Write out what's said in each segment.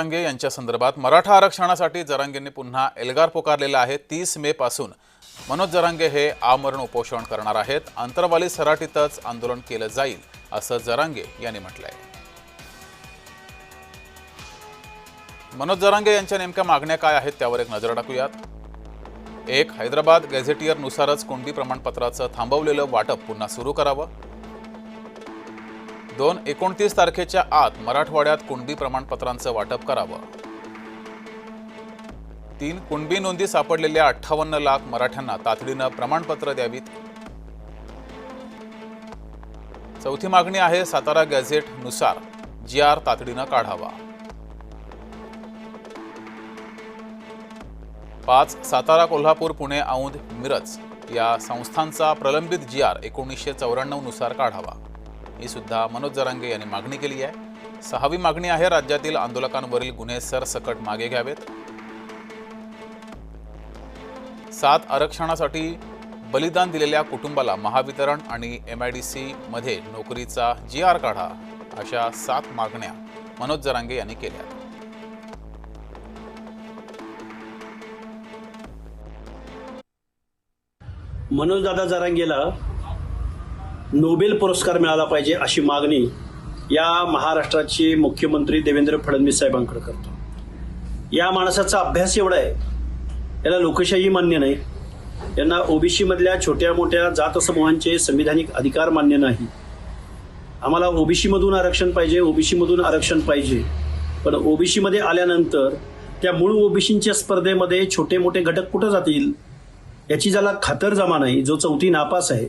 जरांगे यांच्या संदर्भात मराठा आरक्षणासाठी जरांगेंनी पुन्हा एल्गार पुकारलेला आहे। 30 मे पासून मनोज जरांगे हे आमरण उपोषण करणार आहेत। अंतरवाली सराटीतच आंदोलन केलं जाईल असं जरांगे यांनी म्हटलंय। मनोज जरांगे यांच्या नेमक्या मागण्या काय आहेत त्यावर एक नजर टाकूयात। 1. हैदराबाद गॅझेटियर नुसारच कुणबी प्रमाणपत्राचं थांबवलेलं वाटप पुन्हा सुरू करावं। 2. 29 तारखेच्या आत मराठवाड्यात कुणबी प्रमाणपत्रांचं वाटप करावं। 3. कुणबी नोंदी सापडलेल्या 58 लाख मराठ्यांना तातडीनं प्रमाणपत्र द्यावीत। 4थी मागणी आहे सातारा गॅझेट नुसार GR तातडीनं काढावा। 5. सातारा, कोल्हापूर, पुणे, औंध, मिरज या संस्थांचा प्रलंबित GR 1994 नुसार काढावा। ही सुद्धा मनोज जरांगे यांनी मागणी केली आहे। 6वी मागणी आहे राज्यातील आंदोलकांवरील गुन्हे सरसकट मागे घ्यावेत। 7. आरक्षणासाठी बलिदान दिलेल्या कुटुंबाला महावितरण आणि MIDC मध्ये नोकरीचा GR काढा। अशा 7 मागण्या मनोज जरांगे यांनी केल्या। मनोजदादा जरांगेला नोबेल पुरस्कार मिळाला पाहिजे अशी मागणी या महाराष्ट्राचे मुख्यमंत्री देवेंद्र फडणवीस साहेबांकडे करतो। या माणसाचा अभ्यास एवढा आहे, याला लोकशाही मान्य नाही, यांना OBC मधल्या छोट्या मोठ्या जात समूहांचे संविधानिक अधिकार मान्य नाही। आम्हाला OBC मधून आरक्षण पाहिजे, OBC मधून आरक्षण पाहिजे, पण OBC मध्ये आल्यानंतर त्या मूळ OBCच्या स्पर्धेमध्ये छोटे मोठे घटक कुठं जातील याची ज्याला खातरजमा नाही, जो 4थी नापास आहे,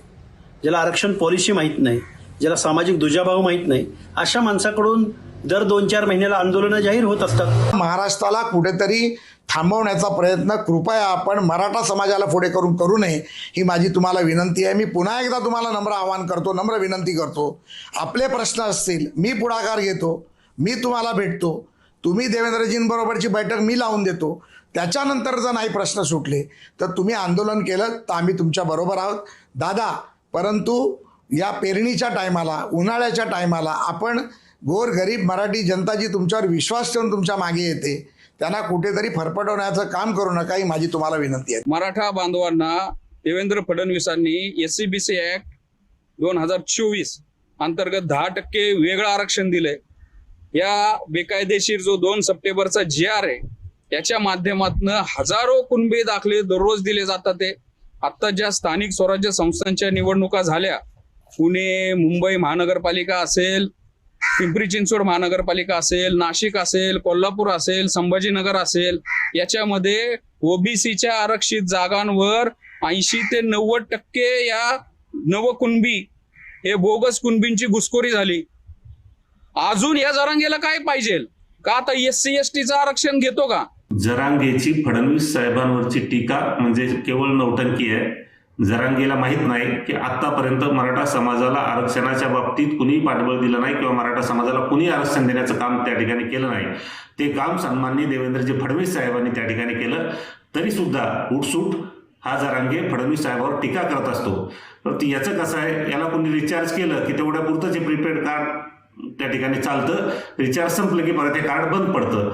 ज्याला आरक्षण पॉलिसी माहीत नाही, ज्याला सामाजिक दुजाभाव माहीत नाही, अशा माणसाकडून दर 2-4 महिन्याला आंदोलनं जाहीर होत असतात। महाराष्ट्राला कुठेतरी थांबवण्याचा प्रयत्न कृपया आपण मराठा समाजाला पुढे करू नये ही माझी तुम्हाला विनंती आहे। मी पुन्हा एकदा तुम्हाला नम्र आवाहन करतो, नम्र विनंती करतो, आपले प्रश्न असतील मी पुढाकार घेतो, मी तुम्हाला भेटतो, तुम्ही देवेंद्रजींबरोबरची बैठक मी लावून देतो, त्याच्यानंतर जर नाही प्रश्न सुटले तर तुम्ही आंदोलन केलं तर आम्ही तुमच्या बरोबर आहोत दादा। परंतु या पेरणीच्या टायमाला, उन्हाळ्याच्या टायमाला आपण गोरगरीब मराठी जनता जी तुमच्यावर विश्वास ठेवून तुमच्या मागे येते त्यांना कुठेतरी फरफटवण्याचं काम करू नका ही माझी तुम्हाला विनंती आहे। मराठा बांधवांना देवेंद्र फडणवीसांनी SCBC ऍक्ट 2024 अंतर्गत 10% वेगळं आरक्षण दिलंय। या बेकायदेशीर जो 2 सप्टेंबरचा GR आहे याच्या माध्यमातून हजारो कुणबी दाखले दररोज दिले जातात। ते आता ज्या स्थानिक स्वराज्य संस्थांच्या निवडणुका झाल्या, पुणे, मुंबई महानगरपालिका असेल, पिंपरी चिंचवड महानगरपालिका असेल, नाशिक असेल, कोल्हापूर असेल, संभाजीनगर असेल, याच्यामध्ये OBCच्या आरक्षित जागांवर 80 ते 90% या नवकुणबी हे बोगस कुणबींची घुसखोरी झाली। अजून या जरांगेला काय पाहिजे का? आता SC STचं आरक्षण घेतो का? जरांगेची फडणवीस साहेबांवरची टीका म्हणजे केवळ नौटंकी आहे। जरांगेला माहित नाही की आतापर्यंत मराठा समाजाला आरक्षणाच्या बाबतीत कुणी पाठबळ दिलं नाही किंवा मराठा समाजाला कुणी आरक्षण देण्याचं काम त्या ठिकाणी केलं नाही। ते काम सन्माननीय देवेंद्रजी फडणवीस साहेबांनी त्या ठिकाणी केलं, तरी सुद्धा उठसूट हा जरांगे फडणवीस साहेबांवर टीका करत असतो। परंतु याचं कसं आहे, याला कोणी रिचार्ज केलं की तेवढ्या पुरतंच प्रीपेड कार्ड त्या ठिकाणी चालतं, रिचार्ज संपलं की परत ते कार्ड बंद पडतं।